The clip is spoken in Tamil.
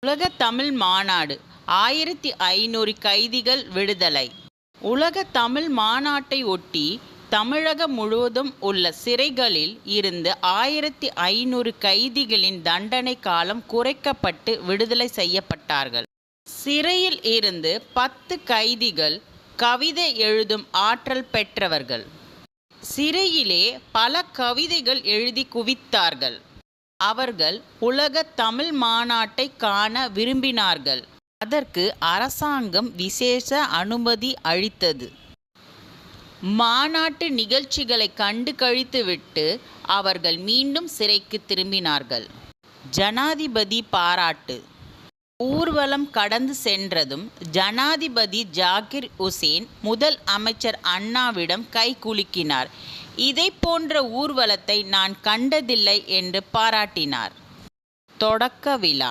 உலக தமிழ் மாநாடு 1500 கைதிகள் விடுதலை. உலக தமிழ் மாநாட்டை ஒட்டி தமிழகம் முழுவதும் உள்ள சிறைகளில் இருந்து 1500 கைதிகளின் தண்டனை காலம் குறைக்கப்பட்டு விடுதலை செய்யப்பட்டார்கள். சிறையில் இருந்து 10 கைதிகள் கவிதை எழுதும் ஆற்றல் பெற்றவர்கள். சிறையிலே பல கவிதைகள் எழுதி குவித்தார்கள். அவர்கள் உலக தமிழ் மாநாட்டை காண விரும்பினார்கள். அதற்கு அரசாங்கம் விசேஷ அனுமதி அளித்தது. மாநாட்டு நிகழ்ச்சிகளை கண்டு கழித்துவிட்டு அவர்கள் மீண்டும் சிறைக்கு திரும்பினார்கள். ஜனாதிபதி பாராட்டு. ஊர்வலம் கடந்து சென்றதும் ஜனாதிபதி ஜாகிர் உசேன் முதல் அமைச்சர் அண்ணாவிடம் கை குலுக்கினார். இதை போன்ற ஊர்வலத்தை நான் கண்டதில்லை என்று பாராட்டினார். தொடக்க விழா.